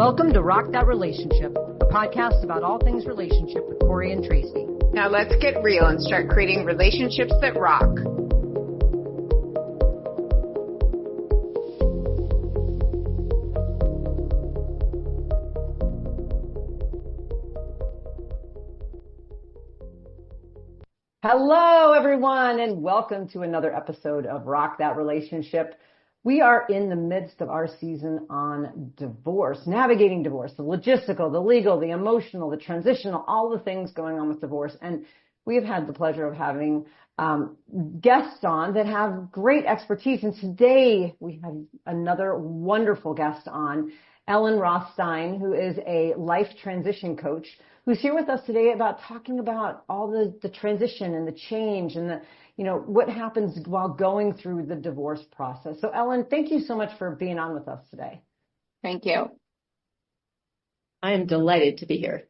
Welcome to Rock That Relationship, a podcast about all things relationship with Corey and Tracy. Now let's get real and start creating relationships that rock. Hello, everyone, and welcome to another episode of Rock That Relationship. We are in the midst of our season on divorce, navigating divorce, the logistical, the legal, the emotional, the transitional, all the things going on with divorce. And we have had the pleasure of having guests on that have great expertise. And today we have another wonderful guest on, Ellen Rothstein, who is a life transition coach, who's here with us today about talking about all the transition and the change and what happens while going through the divorce process. So Ellen, thank you so much for being on with us today. Thank you. I am delighted to be here.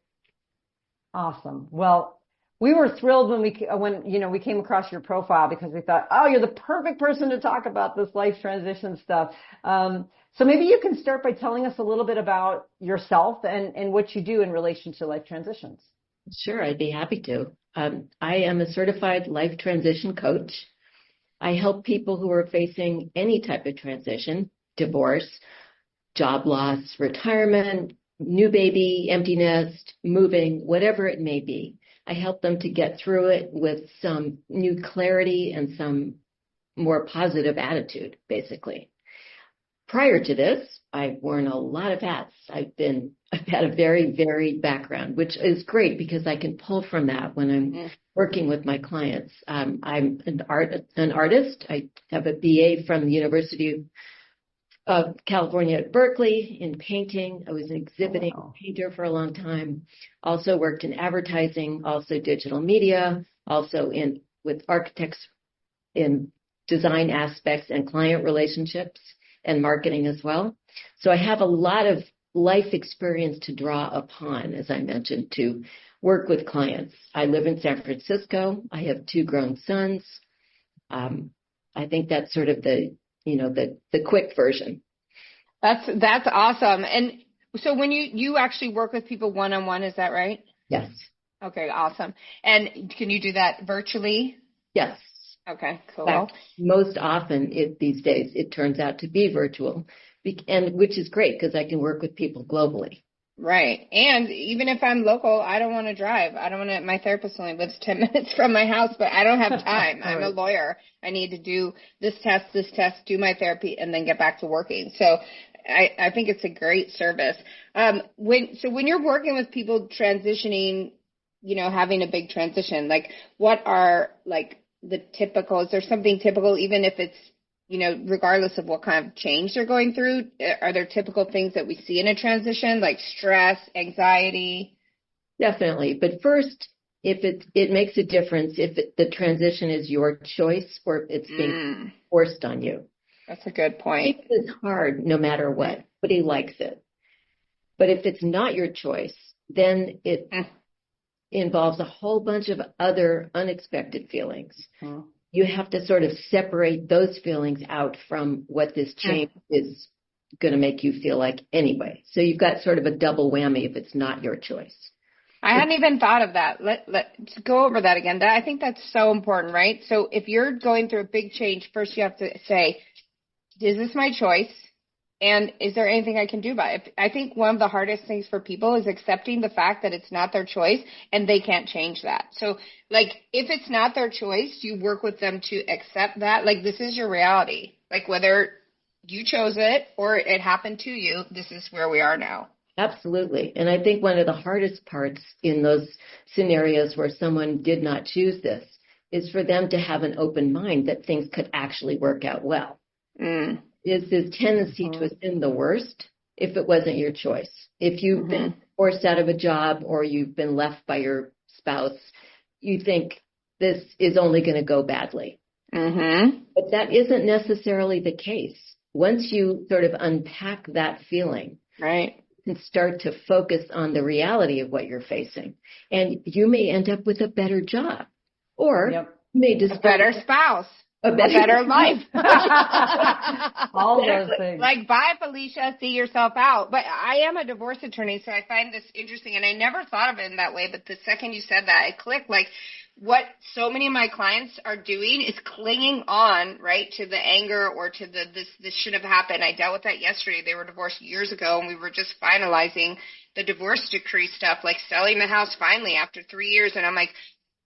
Awesome. Well, we were thrilled when we came across your profile because we thought, oh, you're the perfect person to talk about this life transition stuff. So maybe you can start by telling us a little bit about yourself and what you do in relation to life transitions. Sure, I'd be happy to. I am a certified life transition coach. I help people who are facing any type of transition, divorce, job loss, retirement, new baby, empty nest, moving, whatever it may be. I help them to get through it with some new clarity and some more positive attitude, basically. Prior to this, I've worn a lot of hats. I've had a very varied background, which is great because I can pull from that when I'm working with my clients. I'm an artist. I have a BA from the University of California at Berkeley in painting. I was an exhibiting painter for a long time. Also worked in advertising, also digital media, also with architects in design aspects and client relationships and marketing as well. So I have a lot of life experience to draw upon, as I mentioned, to work with clients. I live in San Francisco. I have 2 grown sons. I think that's sort of the quick version. That's awesome. And so when you actually work with people one-on-one, is that right? Yes. Okay, awesome. And can you do that virtually? Yes. Okay, cool. In fact, most often these days it turns out to be virtual, and which is great because I can work with people globally. Right. And even if I'm local, I don't want to drive. My therapist only lives 10 minutes from my house, but I don't have time. I'm a lawyer. I need to do this test, do my therapy, and then get back to working. So I think it's a great service. When you're working with people transitioning, having a big transition, like what are the typical, is there something typical, even if it's, regardless of what kind of change they're going through, are there typical things that we see in a transition, like stress, anxiety? Definitely. But first, if it makes a difference if the transition is your choice or if it's being forced on you. That's a good point. It's hard no matter what. Nobody likes it. But if it's not your choice, then it involves a whole bunch of other unexpected feelings. You have to sort of separate those feelings out from what this change is going to make you feel like anyway. So you've got sort of a double whammy if it's not your choice. I hadn't even thought of that. Let's go over that again. I think that's so important, right? So if you're going through a big change, first you have to say, is this my choice? And is there anything I can do about it? I think one of the hardest things for people is accepting the fact that it's not their choice and they can't change that. So, if it's not their choice, you work with them to accept that. This is your reality. Whether you chose it or it happened to you, this is where we are now. Absolutely. And I think one of the hardest parts in those scenarios where someone did not choose this is for them to have an open mind that things could actually work out well. Is this tendency to assume the worst if it wasn't your choice. If you've been forced out of a job or you've been left by your spouse, you think this is only going to go badly. But that isn't necessarily the case. Once you sort of unpack that feeling, right, and start to focus on the reality of what you're facing, and you may end up with a better job, or you may just a better spouse. a better life. All those things. Like, bye, Felicia, see yourself out. But I am a divorce attorney, so I find this interesting, and I never thought of it in that way, but the second you said that, it clicked. Like, what so many of my clients are doing is clinging on, right, to the anger or to the this should have happened. I dealt with that yesterday. They were divorced years ago, and we were just finalizing the divorce decree stuff, like selling the house finally after 3 years, and I'm like,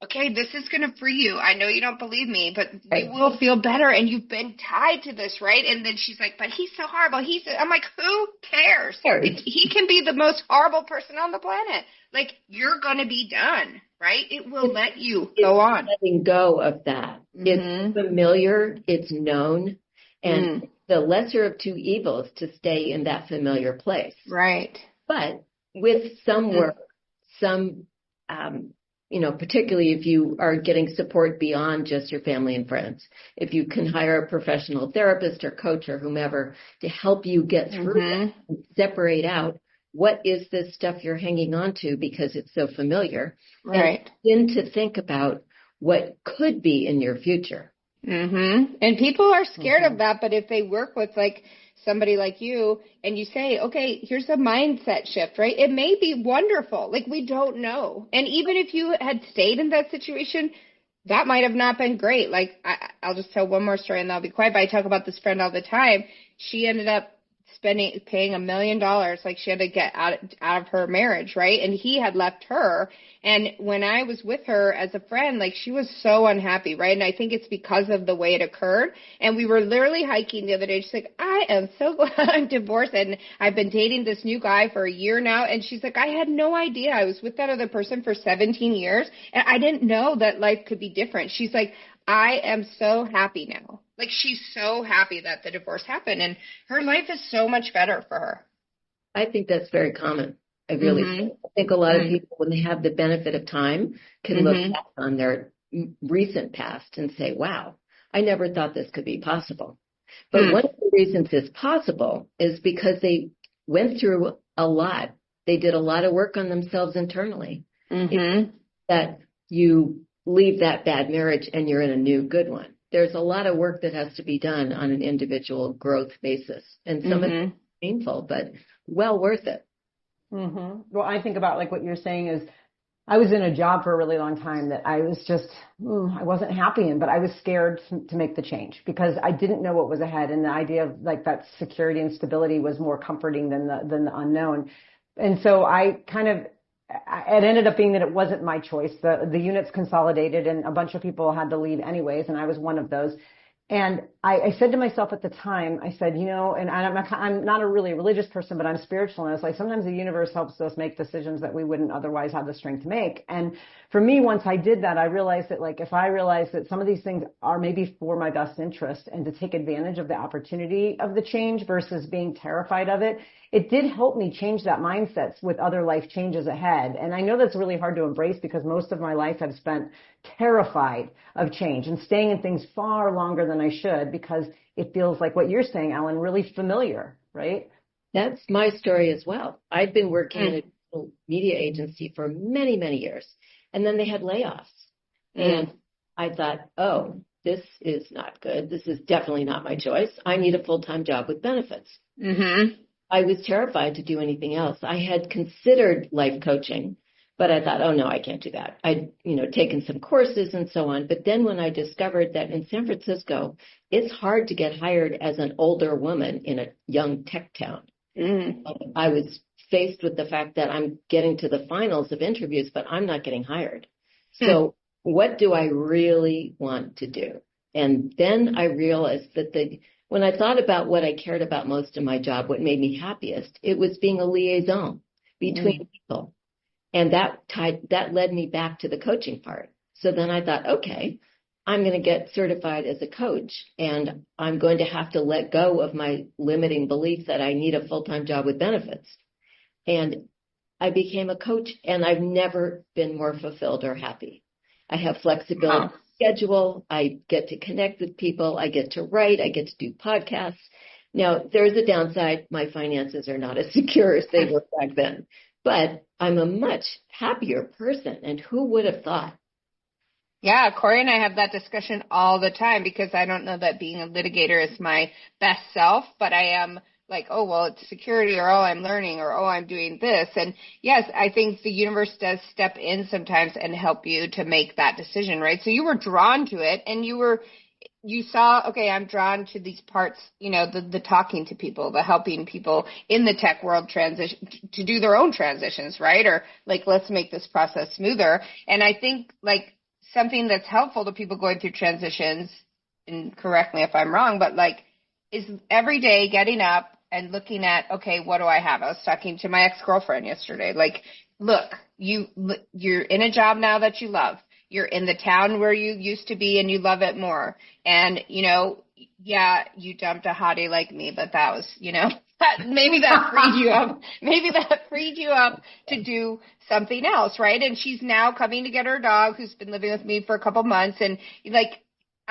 okay, this is going to free you. I know you don't believe me, but you will feel better, and you've been tied to this, right? And then she's like, but he's so horrible. I'm like, who cares? He can be the most horrible person on the planet. Like, you're going to be done, right? It will let you go on. Letting go of that. It's familiar. It's known. And the lesser of two evils to stay in that familiar place. Right. But with some work, particularly if you are getting support beyond just your family and friends, if you can hire a professional therapist or coach or whomever to help you get through that and separate out what is this stuff you're hanging on to because it's so familiar, right? And begin to think about what could be in your future. And people are scared of that, but if they work with like somebody like you and you say, okay, here's a mindset shift, right? It may be wonderful. Like, we don't know. And even if you had stayed in that situation, that might have not been great. Like, I'll just tell one more story and then I'll be quiet, but I talk about this friend all the time. She ended up paying $1 million. Like, she had to get out of her marriage, right? And he had left her. And when I was with her as a friend, like, she was so unhappy, right? And I think it's because of the way it occurred. And we were literally hiking the other day. She's like, I am so glad I'm divorced. And I've been dating this new guy for a year now. And she's like, I had no idea. I was with that other person for 17 years. And I didn't know that life could be different. She's like, I am so happy now. Like, she's so happy that the divorce happened. And her life is so much better for her. I think that's very common. I really do. I think a lot of people, when they have the benefit of time, can look back on their recent past and say, wow, I never thought this could be possible. But one of the reasons it's possible is because they went through a lot. They did a lot of work on themselves internally. That you leave that bad marriage and you're in a new good one. There's a lot of work that has to be done on an individual growth basis. And some of it's painful, but well worth it. Well, I think about, like, what you're saying is, I was in a job for a really long time that I was just, I wasn't happy in, but I was scared to make the change because I didn't know what was ahead. And the idea of, like, that security and stability was more comforting than the unknown. And so it ended up being that it wasn't my choice. The units consolidated and a bunch of people had to leave anyways. And I was one of those. And I said to myself at the time, I said, and I'm not a really religious person, but I'm spiritual. And I was like, sometimes the universe helps us make decisions that we wouldn't otherwise have the strength to make. And for me, once I did that, I realized that, like, if I realized that some of these things are maybe for my best interest and to take advantage of the opportunity of the change versus being terrified of it, it did help me change that mindset with other life changes ahead. And I know that's really hard to embrace because most of my life I've spent terrified of change and staying in things far longer than I should because it feels like what you're saying, Ellen, really familiar, right? That's my story as well. I'd been working in a media agency for many, many years, and then they had layoffs. And I thought, oh, this is not good. This is definitely not my choice. I need a full-time job with benefits. I was terrified to do anything else. I had considered life coaching, but I thought, oh, no, I can't do that. I'd, taken some courses and so on. But then when I discovered that in San Francisco, it's hard to get hired as an older woman in a young tech town. I was faced with the fact that I'm getting to the finals of interviews, but I'm not getting hired. So what do I really want to do? And then I realized that when I thought about what I cared about most in my job, what made me happiest, it was being a liaison between people. And that led me back to the coaching part. So then I thought, okay, I'm going to get certified as a coach, and I'm going to have to let go of my limiting belief that I need a full-time job with benefits. And I became a coach, and I've never been more fulfilled or happy. I have flexibility schedule. I get to connect with people. I get to write. I get to do podcasts. Now, there's a downside. My finances are not as secure as they were back then, but I'm a much happier person. And who would have thought? Yeah, Corey and I have that discussion all the time because I don't know that being a litigator is my best self, but I am like, oh, well, it's security, or oh, I'm learning, or oh, I'm doing this. And yes, I think the universe does step in sometimes and help you to make that decision, right? So you were drawn to it and you saw, okay, I'm drawn to these parts, the talking to people, the helping people in the tech world transition to do their own transitions, right? Or like, let's make this process smoother. And I think like something that's helpful to people going through transitions, and correct me if I'm wrong, but like is every day getting up and looking at, okay, what do I have? I was talking to my ex-girlfriend yesterday. Like, look, you're in a job now that you love. You're in the town where you used to be and you love it more. And, yeah, you dumped a hottie like me, but that was, maybe that freed you up. Maybe that freed you up to do something else, right? And she's now coming to get her dog who's been living with me for a couple months. And like,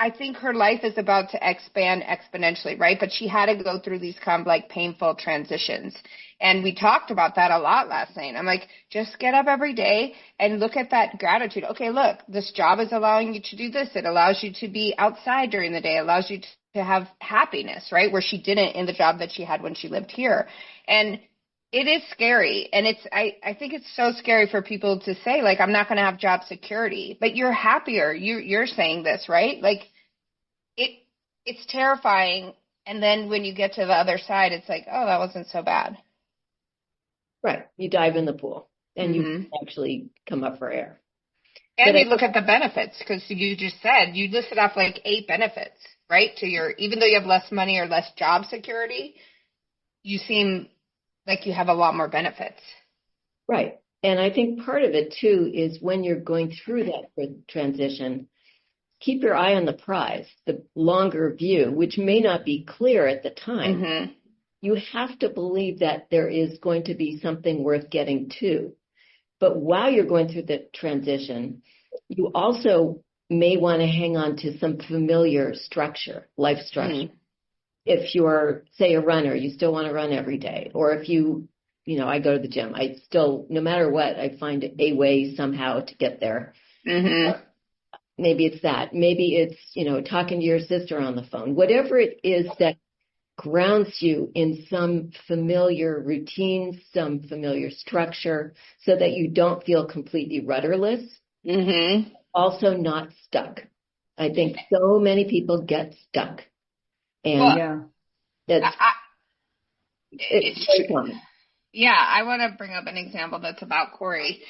I think her life is about to expand exponentially, right? But she had to go through these kind of like painful transitions. And we talked about that a lot last night. I'm like, just get up every day and look at that gratitude. Okay, look, this job is allowing you to do this. It allows you to be outside during the day. It allows you to have happiness, right? Where she didn't in the job that she had when she lived here. And it is scary. And I think it's so scary for people to say, like, I'm not going to have job security, but you're happier. You're saying this, right? Like it's terrifying. And then when you get to the other side, it's like, oh, that wasn't so bad. Right. You dive in the pool and you actually come up for air. And you look at the benefits, because you just said, you listed off like 8 benefits, right? Even though you have less money or less job security, you seem like you have a lot more benefits. Right. And I think part of it too is when you're going through that transition, keep your eye on the prize, the longer view, which may not be clear at the time. Mm-hmm. You have to believe that there is going to be something worth getting to. But while you're going through the transition, you also may want to hang on to some familiar structure, life structure. Mm-hmm. If you're, say, a runner, you still want to run every day. Or if I go to the gym, I still, no matter what, I find a way somehow to get there. Mm-hmm. Maybe it's that. Maybe it's, talking to your sister on the phone. Whatever it is that grounds you in some familiar routine, some familiar structure, so that you don't feel completely rudderless. Mm-hmm. Also not stuck. I think so many people get stuck. And it's very common. Yeah, I want to bring up an example that's about Corey.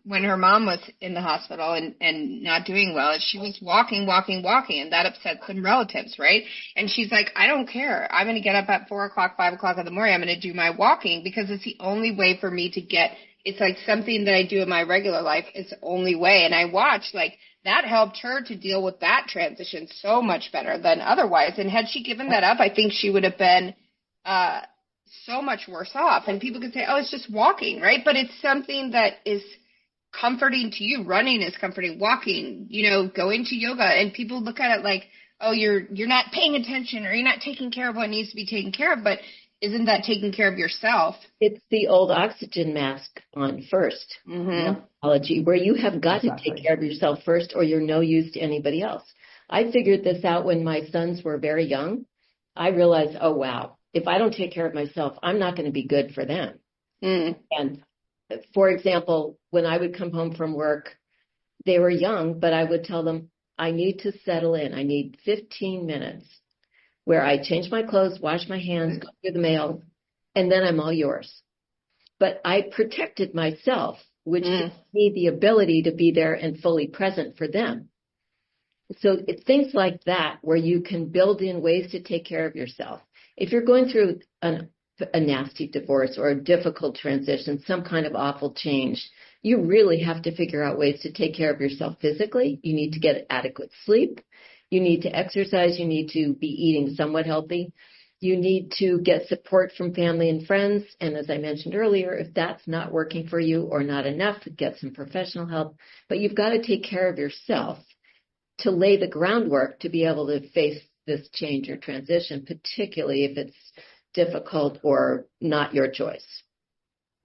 When her mom was in the hospital and not doing well, she was walking, and that upset some relatives, right? And she's like, I don't care. I'm going to get up at 4 o'clock, 5 o'clock in the morning. I'm going to do my walking because it's the only way for me to it's like something that I do in my regular life. It's the only way. And I watched, like, that helped her to deal with that transition so much better than otherwise. And had she given that up, I think she would have been so much worse off. And people could say, oh, it's just walking, right? But it's something that is comforting to you. Running is comforting, walking, going to yoga. And people look at it like, oh, you're not paying attention, or you're not taking care of what needs to be taken care of. But isn't that taking care of yourself? It's the old oxygen mask on first analogy, where you have got to take care of yourself first, or you're no use to anybody else. I figured this out when my sons were very young. I realized, oh, wow, if I don't take care of myself, I'm not going to be good for them. Mm. And for example, when I would come home from work, they were young, but I would tell them, I need to settle in. I need 15 minutes where I change my clothes, wash my hands, go through the mail, and then I'm all yours. But I protected myself, which gave me the ability to be there and fully present for them. So it's things like that where you can build in ways to take care of yourself. If you're going through a nasty divorce or a difficult transition, some kind of awful change, you really have to figure out ways to take care of yourself physically. You need to get adequate sleep. You need to exercise. You need to be eating somewhat healthy. You need to get support from family and friends. And as I mentioned earlier, if that's not working for you or not enough, get some professional help. But you've got to take care of yourself to lay the groundwork to be able to face this change or transition, particularly if it's difficult or not your choice.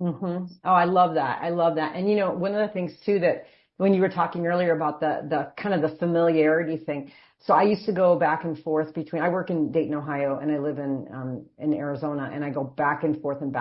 Mm-hmm. Oh, I love that. And one of the things too that when you were talking earlier about the kind of the familiarity thing. So I used to go back and forth I work in Dayton, Ohio, and I live in Arizona, and I go back and forth, and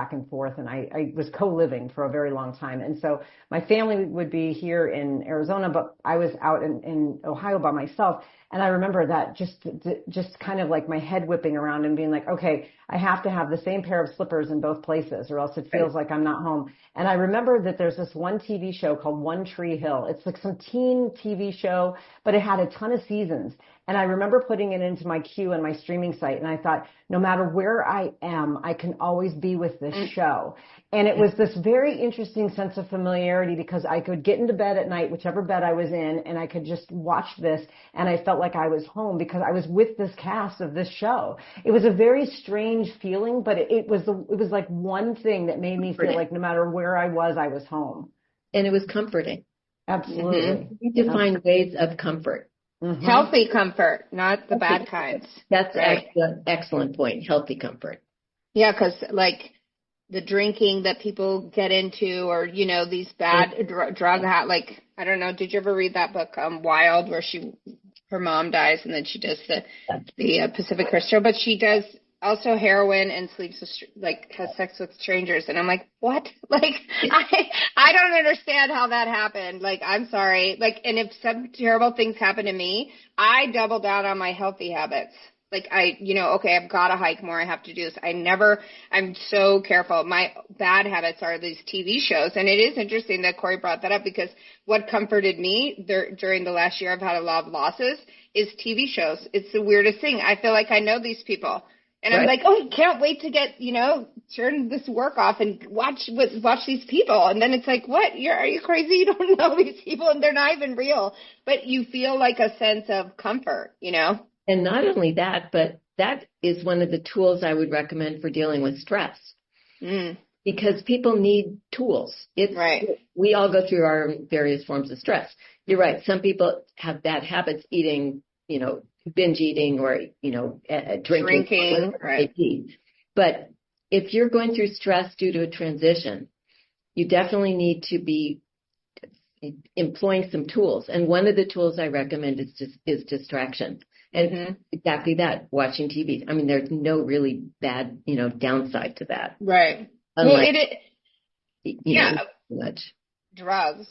I was co-living for a very long time. And so my family would be here in Arizona, but I was out in Ohio by myself. And I remember that just kind of like my head whipping around and being like, okay, I have to have the same pair of slippers in both places or else it feels like I'm not home. And I remember that there's this one TV show called One Tree Hill. It's like some teen TV show, but it had a ton of seasons. And I remember putting it into my queue and my streaming site. And I thought, no matter where I am, I can always be with this show. And it was this very interesting sense of familiarity because I could get into bed at night, whichever bed I was in, and I could just watch this. And I felt like I was home because I was with this cast of this show. It was a very strange feeling, but it was like one thing that made me feel like no matter where I was home. And it was comforting. Absolutely. You need to find ways of comfort. Mm-hmm. Healthy comfort, not the bad kinds. That's right. Excellent point. Healthy comfort. Yeah, because like the drinking that people get into, or these bad drug like I don't know. Did you ever read that book, Wild, where her mom dies and then she does the Pacific Crest show, but she does also heroin and sleeps with, has sex with strangers. And I'm like, what? Like, I don't understand how that happened. Like, I'm sorry. Like, and if some terrible things happen to me, I double down on my healthy habits. Like okay, I've got to hike more. I have to do this. I'm so careful. My bad habits are these TV shows. And it is interesting that Corey brought that up because what comforted me during the last year I've had a lot of losses is TV shows. It's the weirdest thing. I feel like I know these people. And I'm like, oh, can't wait to get, turn this work off and watch these people. And then it's like, what? Are you crazy? You don't know these people and they're not even real. But you feel like a sense of comfort, And not only that, but that is one of the tools I would recommend for dealing with stress. Because people need tools. We all go through our various forms of stress. You're right. Some people have bad habits eating, binge eating or, drinking. Right. But if you're going through stress due to a transition, you definitely need to be employing some tools. And one of the tools I recommend is distraction. And exactly that, watching TV. I mean, there's no really bad, downside to that. Right. Unlike, much drugs.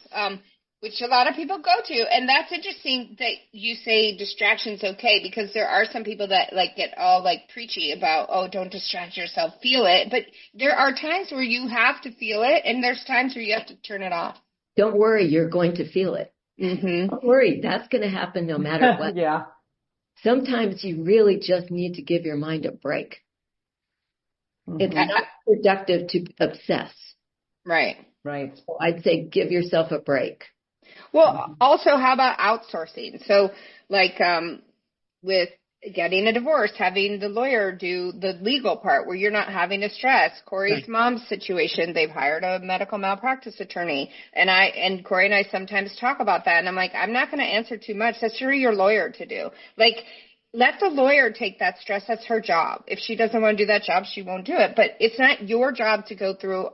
Which a lot of people go to. And that's interesting that you say distraction's okay, because there are some people that get all preachy about, oh, don't distract yourself, feel it. But there are times where you have to feel it, and there's times where you have to turn it off. Don't worry, you're going to feel it. Don't worry, that's going to happen no matter what. Yeah. Sometimes you really just need to give your mind a break. It's not productive to obsess. Right. So I'd say give yourself a break. Well, also, how about outsourcing? So, with getting a divorce, having the lawyer do the legal part where you're not having to stress. Corey's mom's situation, they've hired a medical malpractice attorney. And Corey and I sometimes talk about that. And I'm like, I'm not going to answer too much. That's for your lawyer to do. Let the lawyer take that stress. That's her job. If she doesn't want to do that job, she won't do it. But it's not your job to go through,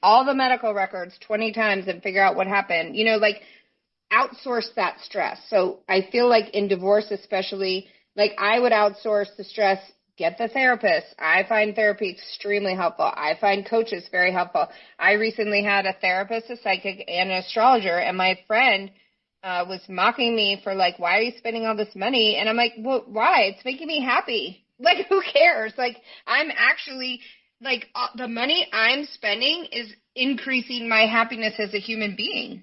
all the medical records 20 times and figure out what happened. Outsource that stress. So I feel like in divorce especially, I would outsource the stress, get the therapist. I find therapy extremely helpful. I find coaches very helpful. I recently had a therapist, a psychic, and an astrologer, and my friend was mocking me for why are you spending all this money? And I'm like, well, why? It's making me happy. Who cares? I'm actually the money I'm spending is increasing my happiness as a human being.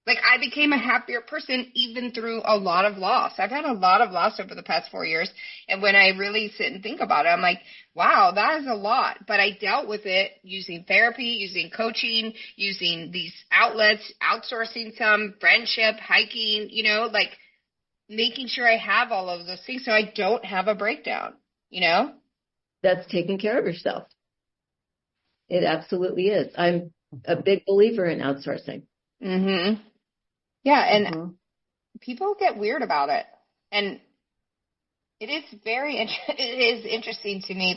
I became a happier person even through a lot of loss. I've had a lot of loss over the past 4 years. And when I really sit and think about it, I'm like, wow, that is a lot. But I dealt with it using therapy, using coaching, using these outlets, outsourcing some, friendship, hiking, making sure I have all of those things so I don't have a breakdown, That's taking care of yourself. It absolutely is. I'm a big believer in outsourcing. Yeah, and people get weird about it. And it is interesting to me,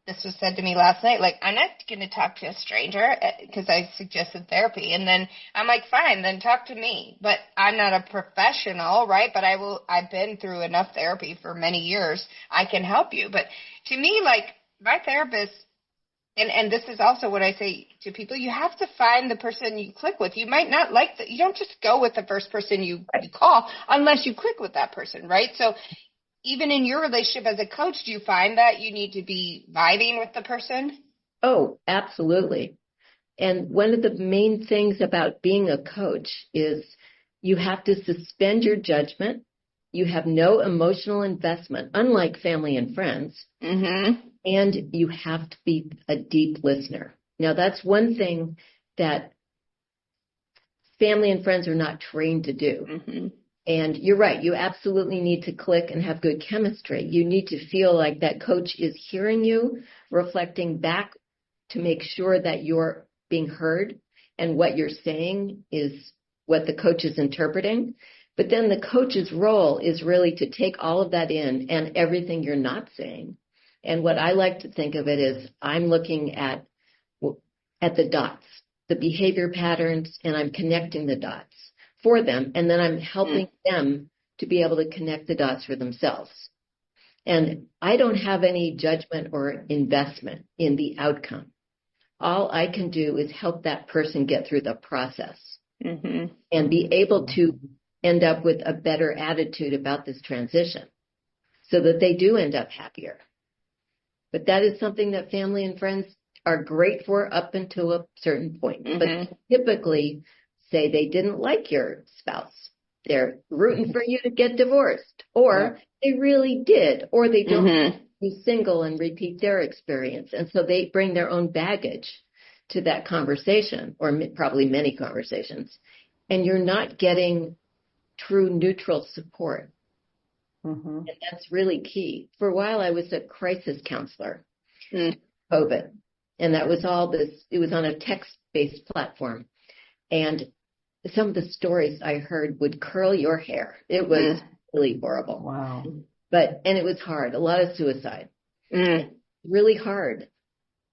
this was said to me last night, like, I'm not going to talk to a stranger because I suggested therapy. And then I'm like, fine, then talk to me. But I'm not a professional, right? But I've been through enough therapy for many years. I can help you. But to me, like, my therapist, and this is also what I say to people, you have to find the person you click with. You might not like you don't just go with the first person you call unless you click with that person, right? So even in your relationship as a coach, do you find that you need to be vibing with the person? Oh, absolutely. And one of the main things about being a coach is you have to suspend your judgment. You have no emotional investment, unlike family and friends. Mm-hmm. And you have to be a deep listener. Now, that's one thing that family and friends are not trained to do. Mm-hmm. And you're right. You absolutely need to click and have good chemistry. You need to feel like that coach is hearing you, reflecting back to make sure that you're being heard and what you're saying is what the coach is interpreting. But then the coach's role is really to take all of that in and everything you're not saying. And what I like to think of it is I'm looking at the dots, the behavior patterns, and I'm connecting the dots for them, and then I'm helping them to be able to connect the dots for themselves. And I don't have any judgment or investment in the outcome. All I can do is help that person get through the process and be able to end up with a better attitude about this transition so that they do end up happier. But that is something that family and friends are great for up until a certain point. But typically say they didn't like your spouse. They're rooting for you to get divorced, or they really did, or they don't be single and repeat their experience. And so they bring their own baggage to that conversation, or probably many conversations. And you're not getting true neutral support. And that's really key. For a while, I was a crisis counselor, COVID. And that was all this, it was on a text-based platform. And some of the stories I heard would curl your hair. It was really horrible. Wow. And it was hard, a lot of suicide. Really hard.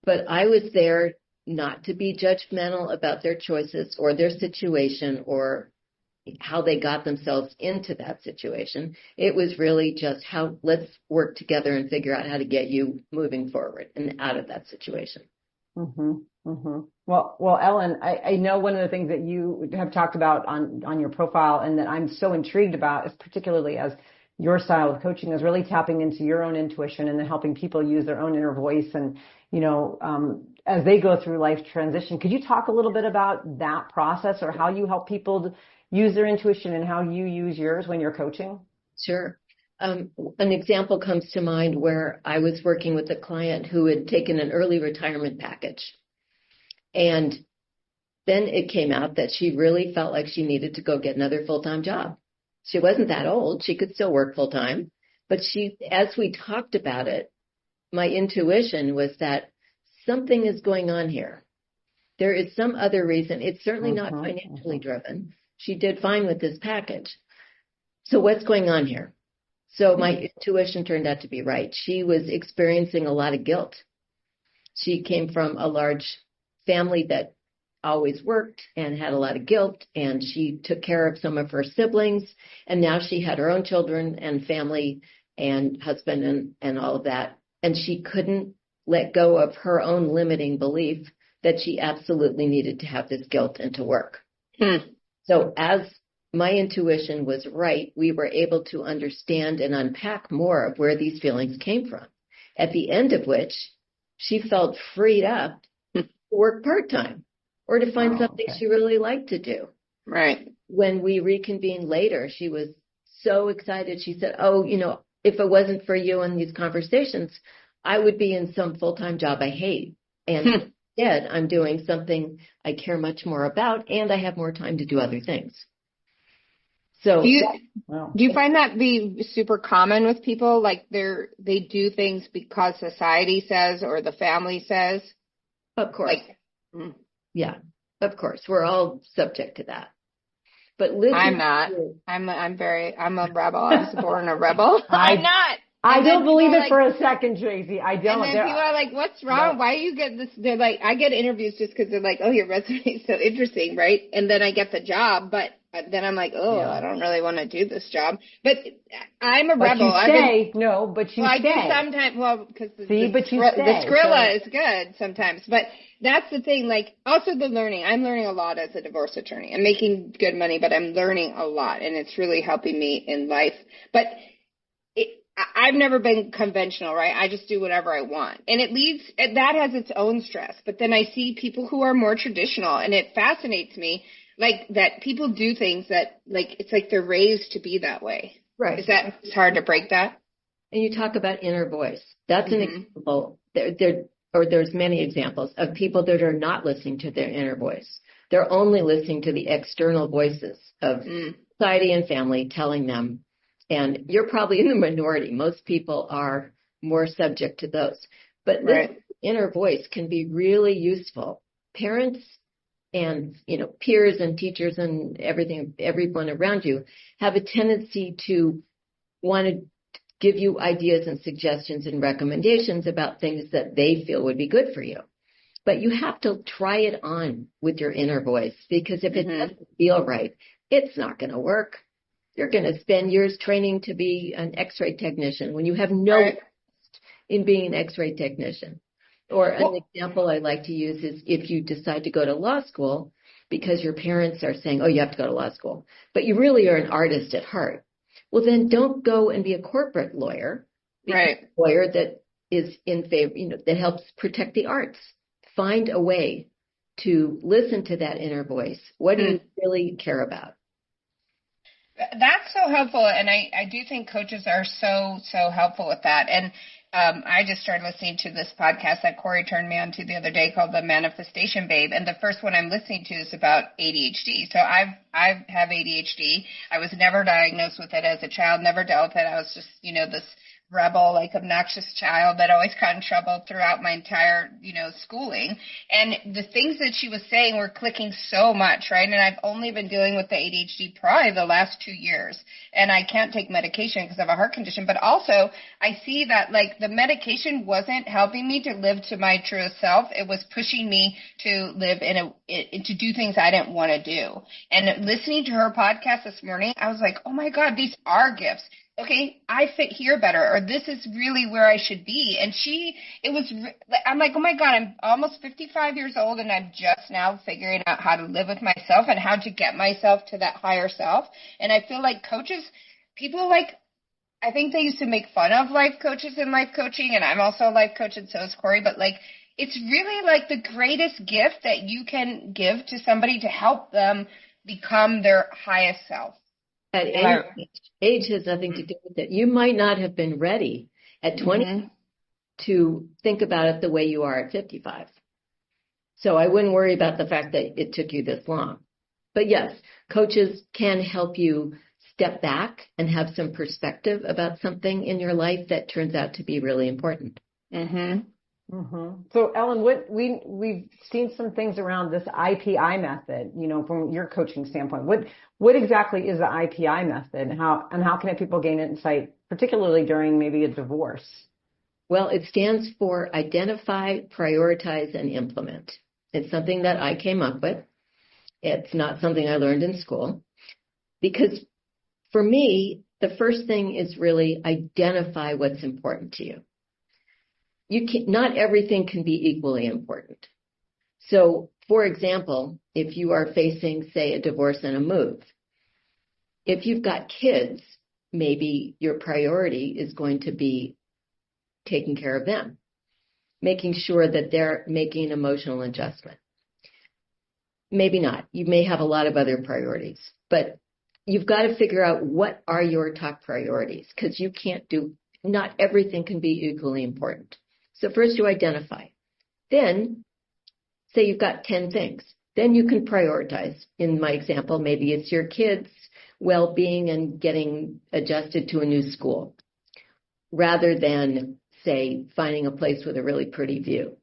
But I was there not to be judgmental about their choices or their situation or how they got themselves into that situation. It was really just let's work together and figure out how to get you moving forward and out of that situation. Well, Ellen, I know one of the things that you have talked about on your profile and that I'm so intrigued about is particularly as your style of coaching is really tapping into your own intuition and then helping people use their own inner voice and, as they go through life transition. Could you talk a little bit about that process or how you help people use their intuition and how you use yours when you're coaching? Sure. An example comes to mind where I was working with a client who had taken an early retirement package. And then it came out that she really felt like she needed to go get another full-time job. She wasn't that old. She could still work full-time. But as we talked about it, my intuition was that something is going on here. There is some other reason. It's certainly not financially driven. She did fine with this package. So what's going on here? So my intuition turned out to be right. She was experiencing a lot of guilt. She came from a large family that always worked and had a lot of guilt, and she took care of some of her siblings, and now she had her own children and family and husband and all of that, and she couldn't let go of her own limiting belief that she absolutely needed to have this guilt and to work. So as my intuition was right, we were able to understand and unpack more of where these feelings came from, at the end of which she felt freed up to work part-time or to find something she really liked to do. Right. When we reconvened later, she was so excited. She said, if it wasn't for you and these conversations, I would be in some full-time job I hate. And instead, I'm doing something I care much more about, and I have more time to do other things. So do you find that be super common with people? Like they do things because society says or the family says? Of course. Yeah, of course. We're all subject to that. But I'm not. I'm a rebel. I was born a rebel. I'm not. I don't believe it for a second, Tracy. I don't. And then people are like, what's wrong? No. Why you get this? They're like, I get interviews just because they're like, oh, your resume is so interesting, right? And then I get the job, but then I'm like, oh, I don't really want to do this job. But I'm a rebel. But you stay. I do sometimes. Well, because the Skrilla is good sometimes. But that's the thing. Like, also the learning. I'm learning a lot as a divorce attorney. I'm making good money, but I'm learning a lot, and it's really helping me in life. But I've never been conventional, right? I just do whatever I want. And that has its own stress. But then I see people who are more traditional, and it fascinates me, like, that people do things that, like, it's like they're raised to be that way. Right. It's hard to break that? And you talk about inner voice. That's an example. There's many examples of people that are not listening to their inner voice. They're only listening to the external voices of society and family telling them. And you're probably in the minority. Most people are more subject to those. But this inner voice can be really useful. Parents and, peers and teachers and everyone around you have a tendency to want to give you ideas and suggestions and recommendations about things that they feel would be good for you. But you have to try it on with your inner voice, because if it doesn't feel right, it's not going to work. You're going to spend years training to be an X-ray technician when you have no interest in being an X-ray technician. Or an example I like to use is if you decide to go to law school because your parents are saying, oh, you have to go to law school, but you really are an artist at heart. Well, then don't go and be a corporate lawyer. Be a lawyer that is in favor, that helps protect the arts. Find a way to listen to that inner voice. What do you really care about? That's so helpful, and I do think coaches are so helpful with that. And I just started listening to this podcast that Corey turned me on to the other day called The Manifestation Babe, and the first one I'm listening to is about ADHD. So I have ADHD. I was never diagnosed with it as a child, never dealt with it. I was just, this rebel, like obnoxious child that always got in trouble throughout my entire, schooling. And the things that she was saying were clicking so much, right? And I've only been dealing with the ADHD probably the last 2 years. And I can't take medication because I have a heart condition. But also I see that, like, the medication wasn't helping me to live to my truest self. It was pushing me to live to do things I didn't want to do. And listening to her podcast this morning, I was like, oh my God, these are gifts. Okay, I fit here better, or this is really where I should be. And I'm like, oh my God, I'm almost 55 years old, and I'm just now figuring out how to live with myself and how to get myself to that higher self. And I feel like I think they used to make fun of life coaches and life coaching, and I'm also a life coach, and so is Corey, but like, it's really like the greatest gift that you can give to somebody to help them become their highest self. At any age has nothing to do with it. You might not have been ready at 20 to think about it the way you are at 55. So I wouldn't worry about the fact that it took you this long. But yes, coaches can help you step back and have some perspective about something in your life that turns out to be really important. So Ellen, we've seen some things around this IPI method, from your coaching standpoint. What exactly is the IPI method, and how can people gain insight, particularly during maybe a divorce? Well, it stands for identify, prioritize, and implement. It's something that I came up with. It's not something I learned in school, because for me, the first thing is really identify what's important to you. Not everything can be equally important. So, for example, if you are facing, say, a divorce and a move, if you've got kids, maybe your priority is going to be taking care of them, making sure that they're making an emotional adjustment. Maybe not. You may have a lot of other priorities, but you've got to figure out what are your top priorities, because not everything can be equally important. So first you identify. Then, say you've got 10 things. Then you can prioritize. In my example, maybe it's your kids' well-being and getting adjusted to a new school, rather than, say, finding a place with a really pretty view.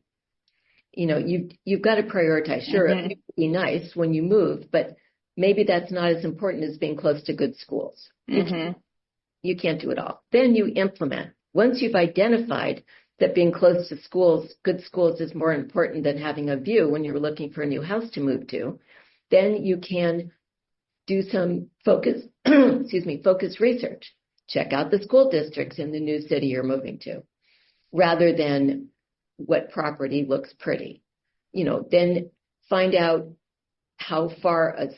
You've got to prioritize. Sure, it would be nice when you move, but maybe that's not as important as being close to good schools. You can't do it all. Then you implement. once you've identified that being close to schools, good schools, is more important than having a view when you're looking for a new house to move to, then you can do some focus research. Check out the school districts in the new city you're moving to, rather than what property looks pretty. Then find out how far a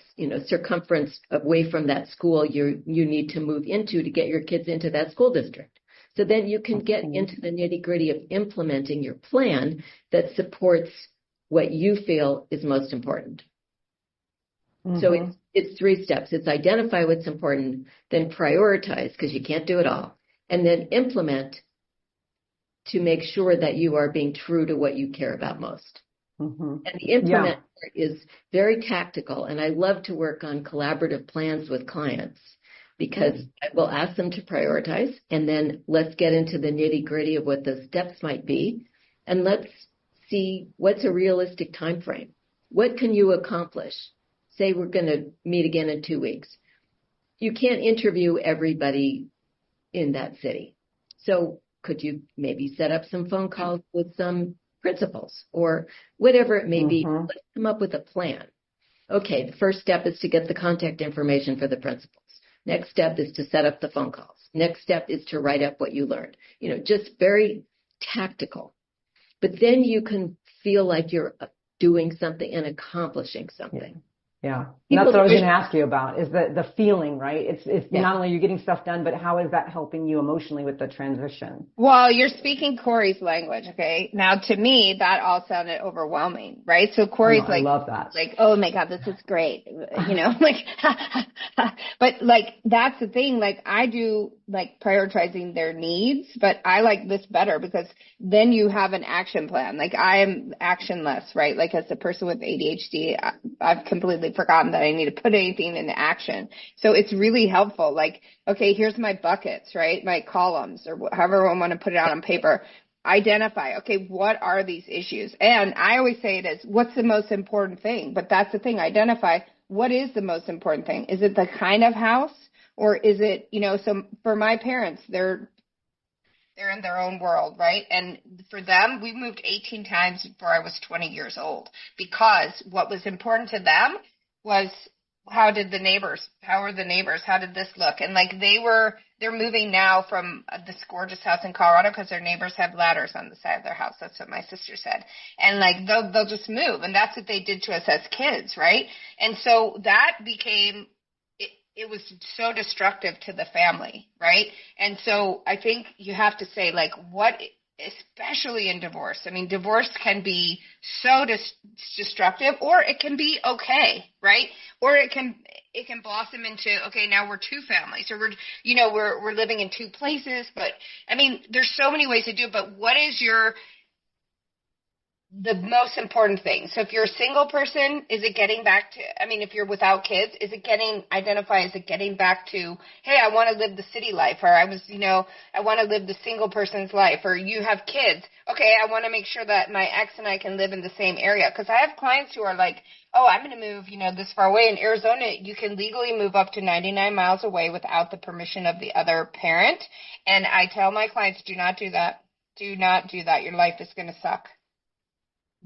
circumference away from that school you need to move into to get your kids into that school district. So then you can get into the nitty-gritty of implementing your plan that supports what you feel is most important. Mm-hmm. So it's 3 steps. It's identify what's important, then prioritize, because you can't do it all, and then implement to make sure that you are being true to what you care about most. Mm-hmm. And the implement part is very tactical, and I love to work on collaborative plans with clients, because I will ask them to prioritize, and then let's get into the nitty-gritty of what those steps might be, and let's see what's a realistic time frame. What can you accomplish? Say we're going to meet again in 2 weeks. You can't interview everybody in that city. So could you maybe set up some phone calls with some principals or whatever it may be? Let's come up with a plan. Okay, the first step is to get the contact information for the principals. Next step is to set up the phone calls. Next step is to write up what you learned. Just very tactical. But then you can feel like you're doing something and accomplishing something. Yeah. And that's what I was going to ask you about, is the feeling, right? It's not only you're getting stuff done, but how is that helping you emotionally with the transition? Well, you're speaking Corey's language, okay? Now, to me, that all sounded overwhelming, right? So Corey's I love that. Like, oh my God, this is great. But that's the thing. I do prioritizing their needs, but I like this better because then you have an action plan. I am actionless, right? As a person with ADHD, I've completely forgotten that I need to put anything into action. So it's really helpful. Okay, here's my buckets, right? My columns, or however I want to put it out on paper. Identify, okay, what are these issues? And I always say it is, what's the most important thing? But that's the thing, identify what is the most important thing. Is it the kind of house, or is it, so for my parents, they're in their own world, right? And for them, we moved 18 times before I was 20 years old, because what was important to them was how were the neighbors? How did this look? And they're moving now from this gorgeous house in Colorado because their neighbors have ladders on the side of their house. That's what my sister said. And they'll just move. And that's what they did to us as kids, right? And so that became, it was so destructive to the family, right? And so I think you have to say, what, especially in divorce. I mean, divorce can be so destructive, or it can be okay, right? Or it can blossom into, okay, now we're 2 families, or we're living in 2 places. But I mean, there's so many ways to do it. But what is the most important thing? So if you're a single person, is it getting back to, if you're without kids, is it getting back to, hey, I want to live the city life, or I want to live the single person's life, or you have kids. Okay, I want to make sure that my ex and I can live in the same area. Because I have clients who are like, oh, I'm going to move, this far away. In Arizona, you can legally move up to 99 miles away without the permission of the other parent. And I tell my clients, do not do that. Do not do that. Your life is going to suck.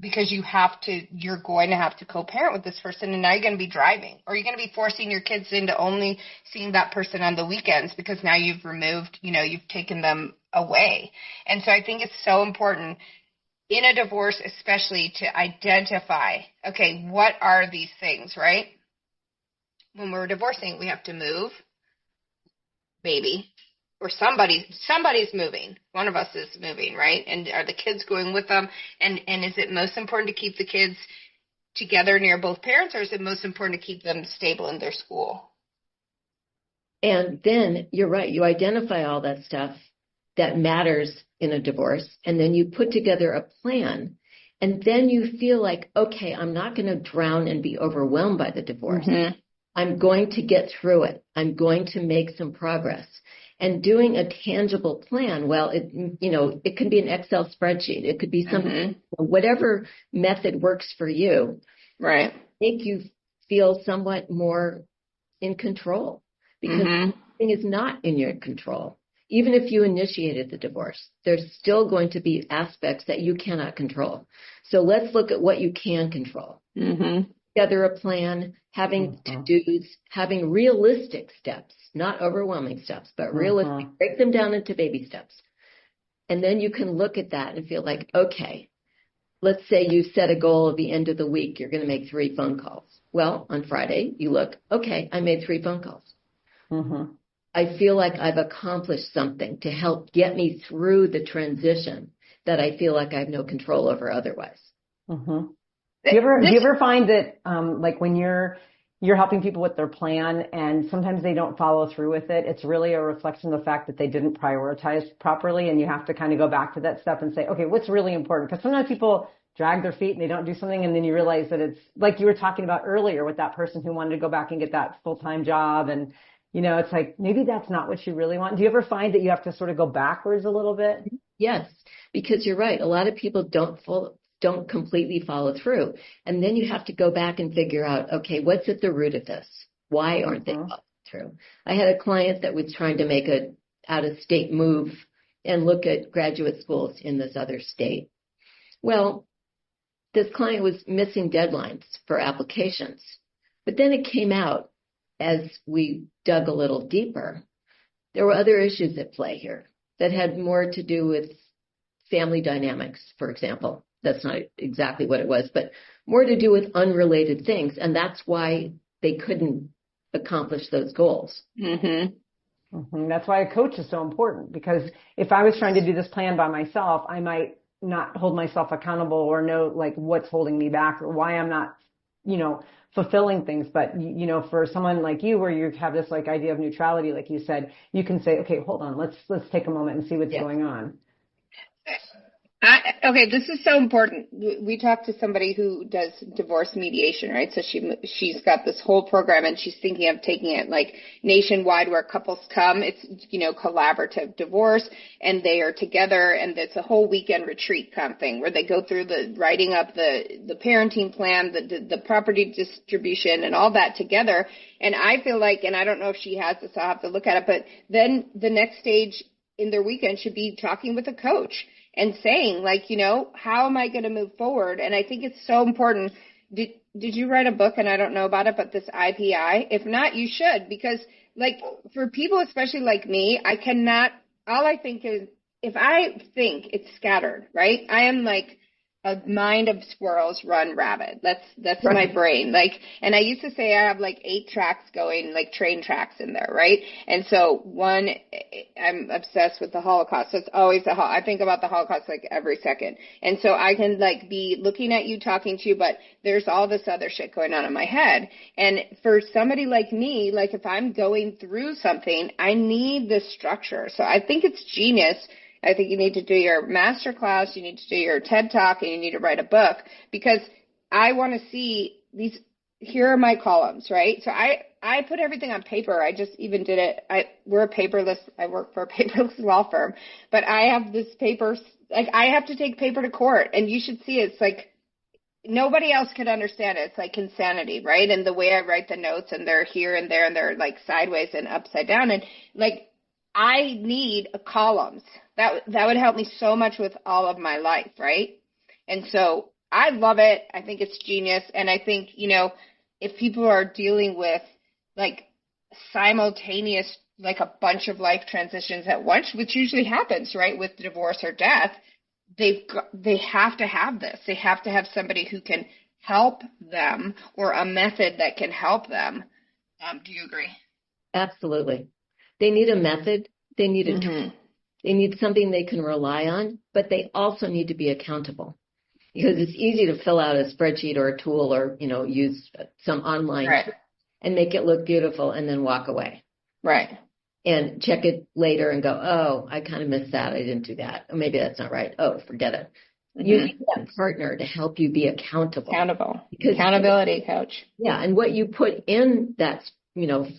Because you're going to have to co-parent with this person, and now you're going to be driving, or you're going to be forcing your kids into only seeing that person on the weekends, because now you've removed, you've taken them away. And so I think it's so important in a divorce, especially, to identify, okay, what are these things, right? When we're divorcing, we have to move, maybe. Or somebody's moving. One of us is moving, right? And are the kids going with them? And is it most important to keep the kids together near both parents, or is it most important to keep them stable in their school? And then you're right. You identify all that stuff that matters in a divorce, and then you put together a plan. And then you feel like, okay, I'm not going to drown and be overwhelmed by the divorce. Mm-hmm. I'm going to get through it. I'm going to make some progress. And doing a tangible plan, well, it can be an Excel spreadsheet. It could be some, whatever method works for you. Right. Make you feel somewhat more in control, because everything is not in your control. even if you initiated the divorce, there's still going to be aspects that you cannot control. So let's look at what you can control. Mm-hmm. Together a plan, having to-dos, having realistic steps, not overwhelming steps, but realistic. Break them down into baby steps. And then you can look at that and feel like, okay, let's say you set a goal at the end of the week. You're going to make 3 phone calls. Well, on Friday, you look, okay, I made 3 phone calls. Mm-hmm. I feel like I've accomplished something to help get me through the transition that I feel like I have no control over otherwise. Mm-hmm. Do you ever find that, like when you're helping people with their plan and sometimes they don't follow through with it, it's really a reflection of the fact that they didn't prioritize properly, and you have to kind of go back to that step and say, okay, what's really important? Because sometimes people drag their feet and they don't do something, and then you realize that it's like you were talking about earlier with that person who wanted to go back and get that full-time job, and it's like maybe that's not what you really want. Do you ever find that you have to sort of go backwards a little bit? Yes, because you're right. A lot of people don't completely follow through. And then you have to go back and figure out, okay, what's at the root of this? Why aren't they following through? I had a client that was trying to make a out-of-state move and look at graduate schools in this other state. Well, this client was missing deadlines for applications. But then it came out as we dug a little deeper, there were other issues at play here that had more to do with family dynamics, for example. That's not exactly what it was, but more to do with unrelated things. And that's why they couldn't accomplish those goals. Mm-hmm. Mm-hmm. That's why a coach is so important, because if I was trying to do this plan by myself, I might not hold myself accountable or know like what's holding me back or why I'm not, fulfilling things. But, for someone like you, where you have this like idea of neutrality, like you said, you can say, okay, hold on, let's take a moment and see what's going on. Okay, this is so important. We talked to somebody who does divorce mediation, right? So she's got this whole program, and she's thinking of taking it like nationwide, where couples come. It's, collaborative divorce, and they are together, and it's a whole weekend retreat kind of thing where they go through the writing up the parenting plan, the property distribution, and all that together. And I feel like, and I don't know if she has this, I'll have to look at it, but then the next stage in their weekend should be talking with a coach and saying, like, how am I going to move forward? And I think it's so important. Did you write a book? And I don't know about it, but this IPI, if not, you should, because like for people, especially like me, all I think is, if I think it's scattered, right? I am like a mind of squirrels run rabid. That's right. My brain. Like, and I used to say I have like 8 tracks going, like train tracks in there, right? And so one, I'm obsessed with the Holocaust. So it's always I think about the Holocaust like every second. And so I can like be looking at you, talking to you, but there's all this other shit going on in my head. And for somebody like me, like if I'm going through something, I need this structure. So I think it's genius. I think you need to do your master class, you need to do your TED Talk, and you need to write a book, because I want to see these. Here are my columns, right? So I put everything on paper. I just even did it. I work for a paperless law firm, but I have this paper, like I have to take paper to court, and you should see it. It's like nobody else could understand it. It's like insanity, right? And the way I write the notes, and they're here and there, and they're like sideways and upside down, and like I need columns. That would help me so much with all of my life, right? And so I love it. I think it's genius. And I think, if people are dealing with like simultaneous, like a bunch of life transitions at once, which usually happens, right, with divorce or death, they have to have this. They have to have somebody who can help them, or a method that can help them. Do you agree? Absolutely. They need a method. They need a tool. They need something they can rely on, but they also need to be accountable, because it's easy to fill out a spreadsheet or a tool, or, use some online tool and make it look beautiful and then walk away. Right. And check it later and go, oh, I kind of missed that. I didn't do that. Or maybe that's not right. Oh, forget it. Mm-hmm. You need that partner to help you be accountable. Accountability coach. Yeah. And what you put in that,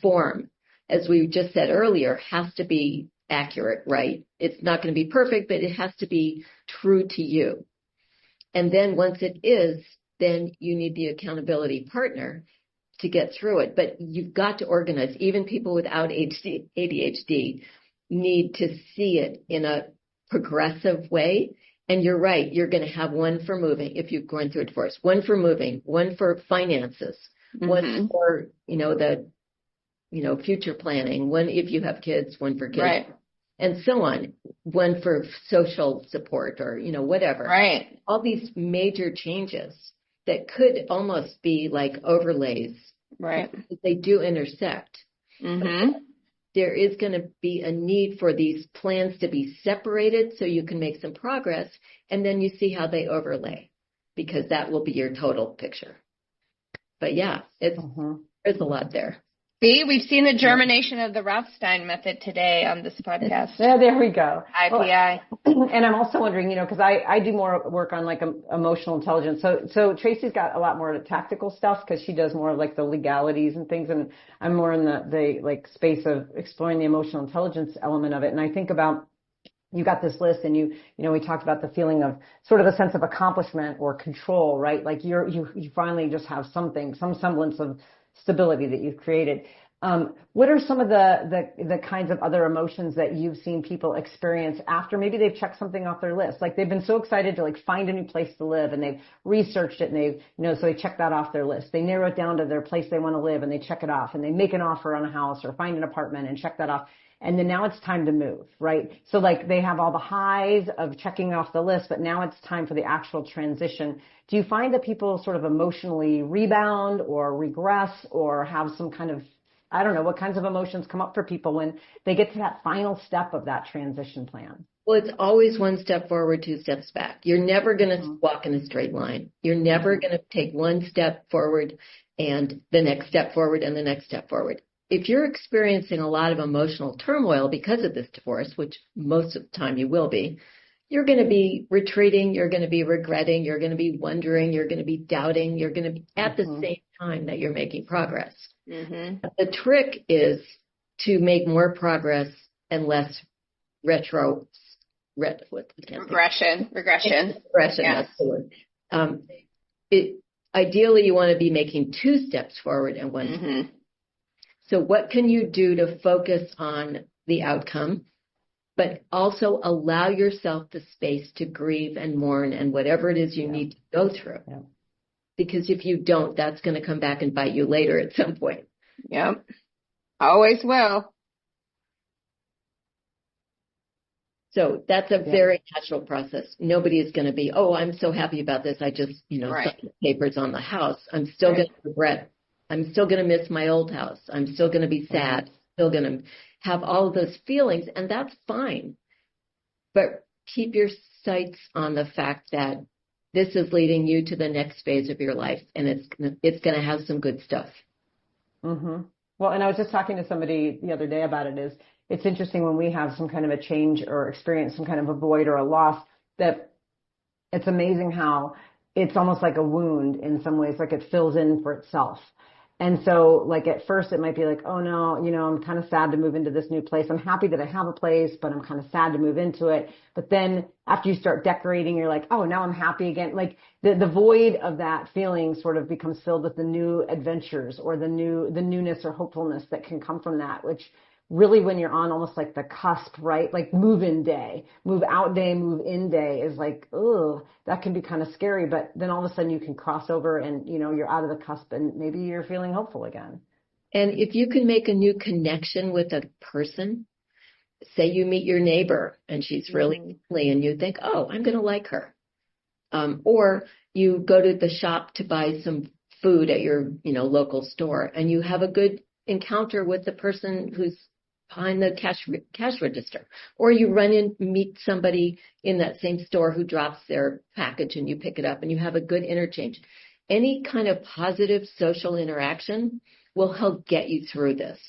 form, as we just said earlier, has to be accurate, right? It's not going to be perfect, but it has to be true to you. And then once it is, then you need the accountability partner to get through it. But you've got to organize. Even people without ADHD need to see it in a progressive way. And you're right, you're going to have one for moving if you're going through a divorce, one for moving, one for finances, one for, future planning, one if you have kids, one for kids, right, and so on, one for social support or, whatever. Right. All these major changes that could almost be like overlays. Right. They do intersect. There is going to be a need for these plans to be separated so you can make some progress, and then you see how they overlay, because that will be your total picture. But yeah, there's a lot there. See, we've seen the germination of the Rothstein method today on this podcast. Yeah, there we go. IPI. Well, and I'm also wondering, because I do more work on like emotional intelligence. So Tracy's got a lot more tactical stuff because she does more of like the legalities and things. And I'm more in the like space of exploring the emotional intelligence element of it. And I think about, you got this list and we talked about the feeling of sort of a sense of accomplishment or control, right? Like you finally just have some semblance of stability that you've created. What are some of the kinds of other emotions that you've seen people experience after maybe they've checked something off their list? Like they've been so excited to like find a new place to live and they've researched it and they've, so they check that off their list. They narrow it down to their place they want to live and they check it off and they make an offer on a house or find an apartment and check that off. And then now it's time to move, right? So like they have all the highs of checking off the list, but now it's time for the actual transition. Do you find that people sort of emotionally rebound or regress or have some kind of, I don't know, what kinds of emotions come up for people when they get to that final step of that transition plan? Well, it's always one step forward, two steps back. You're never going to walk in a straight line. You're never going to take one step forward and the next step forward and the next step forward. If you're experiencing a lot of emotional turmoil because of this divorce, which most of the time you will be, you're going to be retreating, you're going to be regretting, you're going to be wondering, you're going to be doubting, you're going to be at the same time that you're making progress. The trick is to make more progress and less regression. Regression. Yes. That's the word. Ideally, you want to be making two steps forward and one step. So what can you do to focus on the outcome, but also allow yourself the space to grieve and mourn and whatever it is you need to go through? Yeah. Because if you don't, that's going to come back and bite you later at some point. Yep. Always will. So that's a very natural process. Nobody is going to be, oh, I'm so happy about this. I just, signed the papers on the house. I'm still going to regret. I'm still going to miss my old house. I'm still going to be sad. Still going to have all of those feelings, and that's fine. But keep your sights on the fact that this is leading you to the next phase of your life, and it's going to have some good stuff. Well, and I was just talking to somebody the other day about it. It's interesting when we have some kind of a change or experience some kind of a void or a loss, that it's amazing how it's almost like a wound in some ways, like it fills in for itself. And so like at first it might be like, oh no, I'm kind of sad to move into this new place. I'm happy that I have a place, but I'm kind of sad to move into it. But then after you start decorating, you're like, oh, now I'm happy again. Like the void of that feeling sort of becomes filled with the new adventures or the newness or hopefulness that can come from that, which really when you're on almost like the cusp, right? Like move-in day, move-out day, move-in day is like, oh, that can be kind of scary. But then all of a sudden you can cross over and, you're out of the cusp and maybe you're feeling hopeful again. And if you can make a new connection with a person, say you meet your neighbor and she's really friendly and you think, oh, I'm going to like her. Or you go to the shop to buy some food at your, local store and you have a good encounter with the person who's behind the cash register, or you run in, meet somebody in that same store who drops their package and you pick it up and you have a good interchange. Any kind of positive social interaction will help get you through this.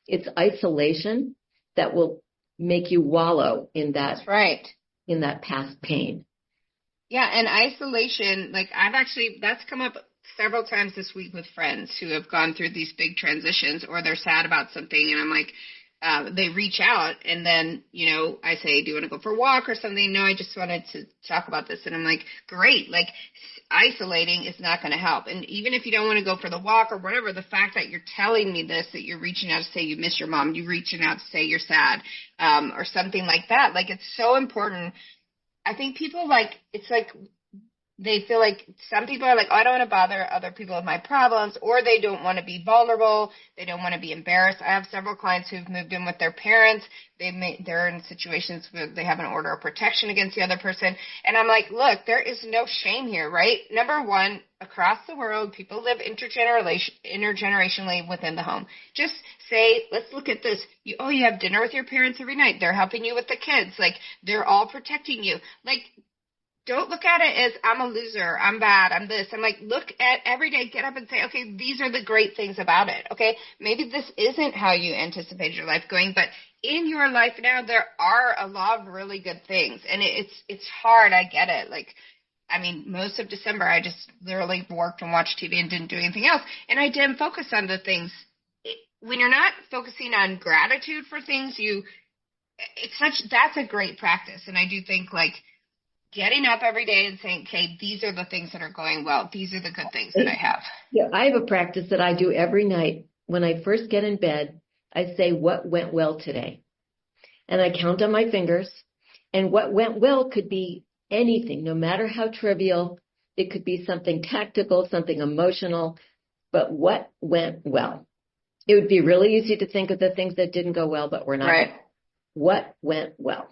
It's isolation that will make you wallow in that. That's right. In that past pain. Yeah. And isolation, like that's come up several times this week with friends who have gone through these big transitions or they're sad about something. And I'm like, they reach out, and then, I say, do you want to go for a walk or something? No, I just wanted to talk about this. And I'm like, great. Like, isolating is not going to help. And even if you don't want to go for the walk or whatever, the fact that you're telling me this, that you're reaching out to say you miss your mom, you're reaching out to say you're sad, or something like that. Like, it's so important. I think people it's like, they feel like some people are like, oh, I don't want to bother other people with my problems, or they don't want to be vulnerable. They don't want to be embarrassed. I have several clients who've moved in with their parents. They're in situations where they have an order of protection against the other person. And I'm like, look, there is no shame here, right? Number one, across the world, people live intergenerationally within the home. Just say, let's look at this. You have dinner with your parents every night. They're helping you with the kids. Like, they're all protecting you. Like, don't look at it as I'm a loser, I'm bad, I'm this. I'm like, look at every day, get up and say, okay, these are the great things about it. Okay, maybe this isn't how you anticipated your life going, but in your life now, there are a lot of really good things. And it's hard, I get it. Like, I mean, most of December, I just literally worked and watched TV and didn't do anything else. And I didn't focus on the things. When you're not focusing on gratitude for things, that's a great practice. And I do think, like, getting up every day and saying, okay, these are the things that are going well. These are the good things that I have. Yeah, I have a practice that I do every night. When I first get in bed, I say, what went well today? And I count on my fingers. And what went well could be anything, no matter how trivial. It could be something tactical, something emotional. But what went well? It would be really easy to think of the things that didn't go well, but were not. Right. What went well?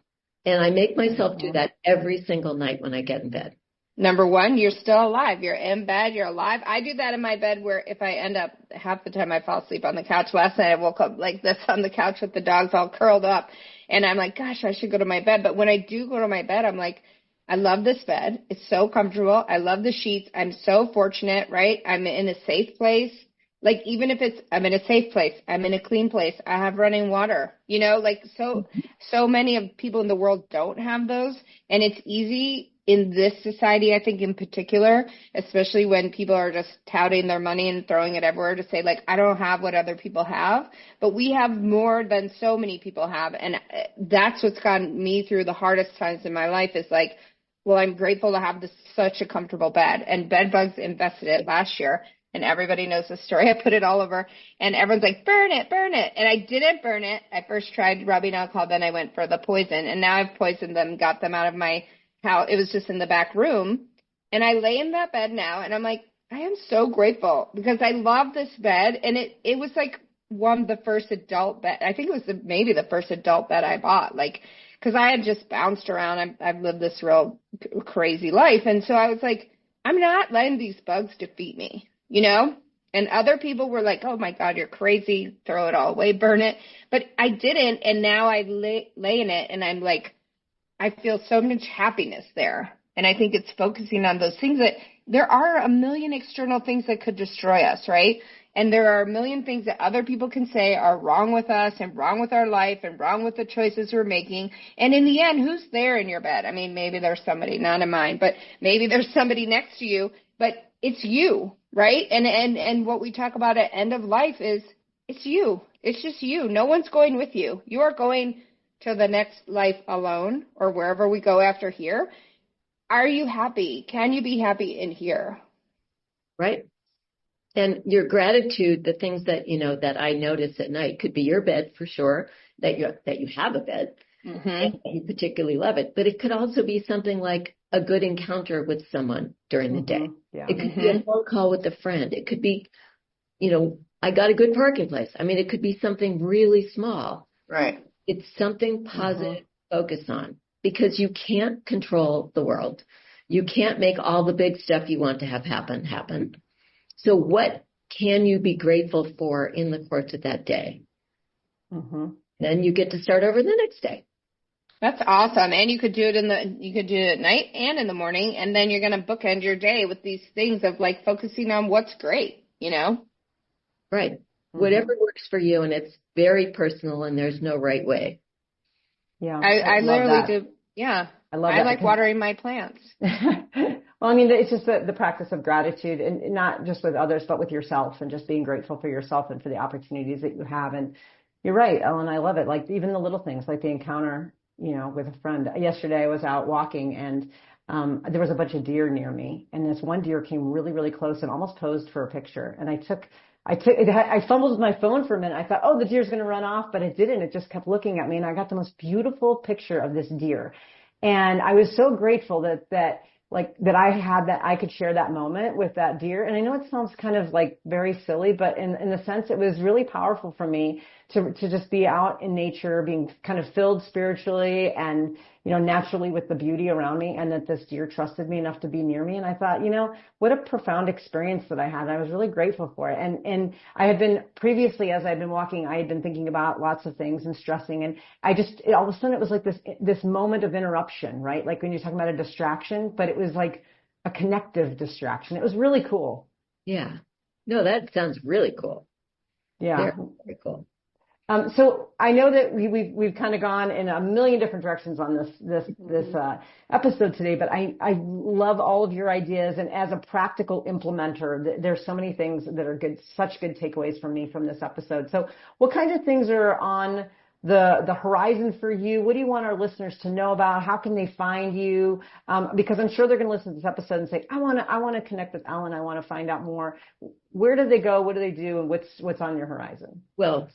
And I make myself do that every single night when I get in bed. Number one, you're still alive. You're in bed. You're alive. I do that in my bed, where if I end up, half the time I fall asleep on the couch. Last night I woke up like this on the couch with the dogs all curled up. And I'm like, gosh, I should go to my bed. But when I do go to my bed, I'm like, I love this bed. It's so comfortable. I love the sheets. I'm so fortunate, right? I'm in a safe place. Like, even if I'm in a safe place, I'm in a clean place, I have running water, like, so many of people in the world don't have those. And it's easy in this society, I think, in particular, especially when people are just touting their money and throwing it everywhere, to say, like, I don't have what other people have, but we have more than so many people have. And that's what's gotten me through the hardest times in my life, is like, well, I'm grateful to have such a comfortable bed. And bed bugs infested it last year. And everybody knows the story. I put it all over, and everyone's like, burn it, burn it. And I didn't burn it. I first tried rubbing alcohol, then I went for the poison. And now I've poisoned them, got them out of my house. It was just in the back room. And I lay in that bed now, and I'm like, I am so grateful, because I love this bed. And it was like one of the first adult bed. I think it was maybe the first adult bed I bought. Like, because I had just bounced around. I've lived this real crazy life. And so I was like, I'm not letting these bugs defeat me. And other people were like, oh my God, you're crazy. Throw it all away, burn it. But I didn't. And now I lay in it, and I'm like, I feel so much happiness there. And I think it's focusing on those things, that there are a million external things that could destroy us, right? And there are a million things that other people can say are wrong with us and wrong with our life and wrong with the choices we're making. And in the end, who's there in your bed? I mean, maybe there's somebody, not in mine, but maybe there's somebody next to you, but it's you, right? And what we talk about at end of life is, it's you. It's just you. No one's going with you. You are going to the next life alone, or wherever we go after here. Are you happy? Can you be happy in here? Right. And your gratitude, the things that, that I notice at night, could be your bed for sure, that you have a bed, and that you particularly love it. But it could also be something like a good encounter with someone during the day. Yeah. It could be a phone call with a friend. It could be, I got a good parking place. I mean, it could be something really small. Right. It's something positive to focus on, because you can't control the world. You can't make all the big stuff you want to have happen. So what can you be grateful for in the course of that day? Then you get to start over the next day. That's awesome. And you could do it at night and in the morning, and then you're going to bookend your day with these things of, like, focusing on what's great, Right. Whatever works for you, and it's very personal, and there's no right way. Yeah. I literally do. Yeah. I like watering my plants. Well, I mean, it's just the practice of gratitude, and not just with others, but with yourself, and just being grateful for yourself and for the opportunities that you have. And You're right, Ellen. I love it. Like even the little things, like the encounter, with a friend. Yesterday I was out walking and there was a bunch of deer near me, and this one deer came really, really close and almost posed for a picture. And I fumbled with my phone for a minute. I thought, oh, the deer's going to run off, but it didn't. It just kept looking at me, and I got the most beautiful picture of this deer. And I was so grateful that I had that I could share that moment with that deer. And I know it sounds kind of like very silly, but in the sense it was really powerful for me to just be out in nature, being kind of filled spiritually and, naturally with the beauty around me, and that this deer trusted me enough to be near me. And I thought, what a profound experience that I had. I was really grateful for it. And I had been previously, as I'd been walking, I had been thinking about lots of things and stressing. And all of a sudden it was like this moment of interruption, right? Like when you're talking about a distraction, but it was like a connective distraction. It was really cool. Yeah. No, that sounds really cool. Yeah. Very cool. So I know that we've kind of gone in a million different directions on this episode today, but I love all of your ideas. And as a practical implementer, there's so many things that are such good takeaways from me from this episode. So what kind of things are on the horizon for you? What do you want our listeners to know about? How can they find you? Because I'm sure they're going to listen to this episode and say, I want to connect with Ellen. I want to find out more. Where do they go? What do they do? And what's on your horizon? Well,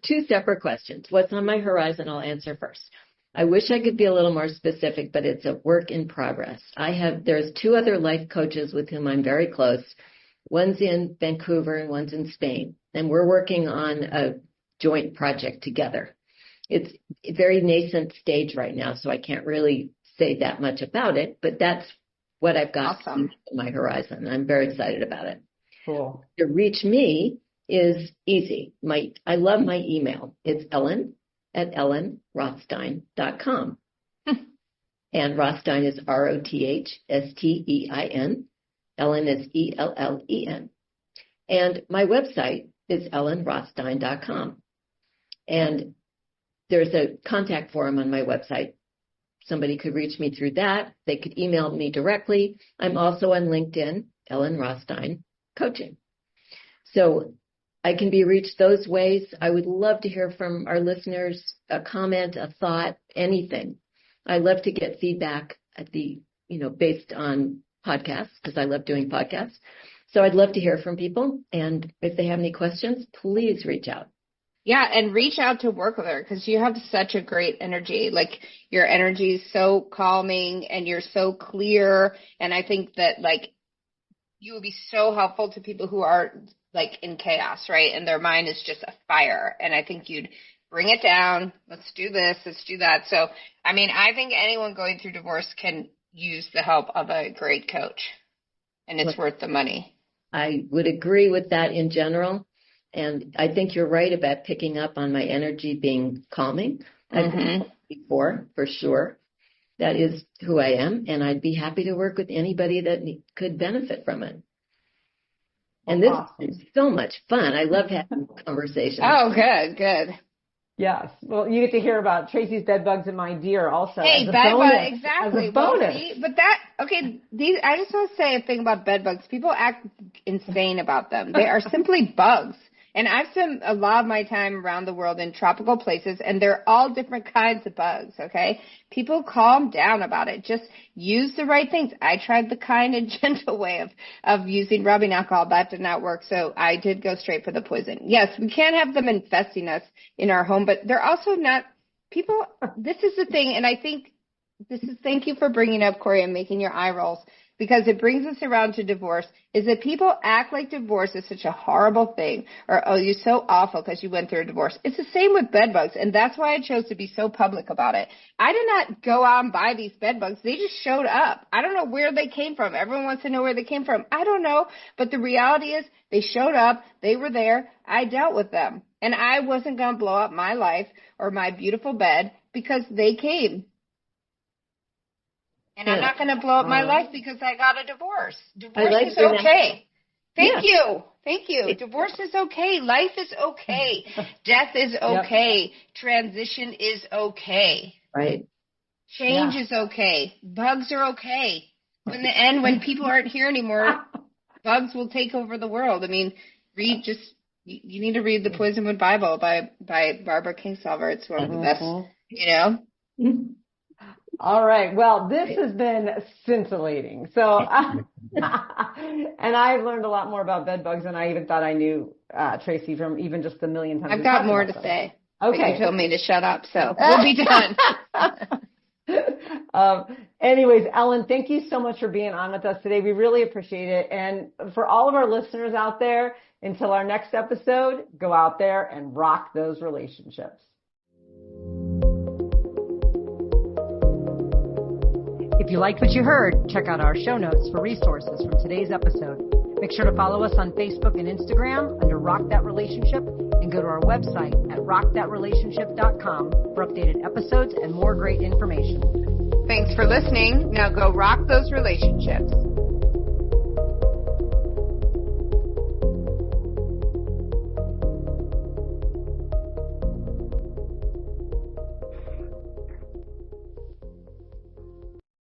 two separate questions. What's on my horizon? I'll answer first. I wish I could be a little more specific, but it's a work in progress. There's two other life coaches with whom I'm very close. One's in Vancouver and one's in Spain. And we're working on a joint project together. It's a very nascent stage right now, so I can't really say that much about it, but that's what I've got on my horizon. I'm very excited about it. Cool. To reach me is easy. I love my email. It's ellen@ellenrothstein.com. And Rothstein is Rothstein. Ellen is ELLEN. And my website is ellenrothstein.com. And there's a contact form on my website. Somebody could reach me through that. They could email me directly. I'm also on LinkedIn, Ellen Rothstein Coaching. So I can be reached those ways. I would love to hear from our listeners, a comment, a thought, anything. I love to get feedback based on podcasts, because I love doing podcasts. So I'd love to hear from people. And if they have any questions, please reach out. Yeah, and reach out to work with her, because you have such a great energy. Like, your energy is so calming and you're so clear. And I think that, you would be so helpful to people who are, in chaos, right? And their mind is just a fire. And I think you'd bring it down. Let's do this. Let's do that. So, I think anyone going through divorce can use the help of a great coach, and it's worth the money. I would agree with that in general. And I think you're right about picking up on my energy being calming. I've been before, for sure. That is who I am. And I'd be happy to work with anybody that could benefit from it. And this is so much fun. I love having conversations. Oh, good. Yes. Well, you get to hear about Tracy's bed bugs and my deer also. Hey, bed bugs, exactly. As a bonus. I just want to say a thing about bed bugs. People act insane about them. They are simply bugs. And I've spent a lot of my time around the world in tropical places, and they're all different kinds of bugs, okay? People calm down about it. Just use the right things. I tried the kind and gentle way of using rubbing alcohol. That did not work, so I did go straight for the poison. Yes, we can't have them infesting us in our home, but they're also not people. This is the thing, and I think thank you for bringing up, Corey, and making your eye rolls, because it brings us around to divorce, is that people act like divorce is such a horrible thing, or, oh, you're so awful because you went through a divorce. It's the same with bed bugs, and that's why I chose to be so public about it. I did not go out and buy these bed bugs. They just showed up. I don't know where they came from. Everyone wants to know where they came from. I don't know, but the reality is they showed up. They were there. I dealt with them, and I wasn't going to blow up my life or my beautiful bed because they came. And I'm not going to blow up my life because I got a divorce. Divorce is okay. Thank you. Divorce is okay. Life is okay. Death is okay. Yep. Transition is okay. Right. Change is okay. Bugs are okay. When people aren't here anymore, bugs will take over the world. You need to read the Poisonwood Bible by Barbara Kingsolver. It's one of the best, you know. All right. Well, this has been scintillating. So, and I've learned a lot more about bed bugs than I even thought I knew, Tracy, from even just the million times. I've got more to say. Okay. You told me to shut up, so we'll be done. Anyways, Ellen, thank you so much for being on with us today. We really appreciate it. And for all of our listeners out there, until our next episode, go out there and rock those relationships. If you liked what you heard, check out our show notes for resources from today's episode. Make sure to follow us on Facebook and Instagram under Rock That Relationship, and go to our website at rockthatrelationship.com for updated episodes and more great information. Thanks for listening. Now go rock those relationships.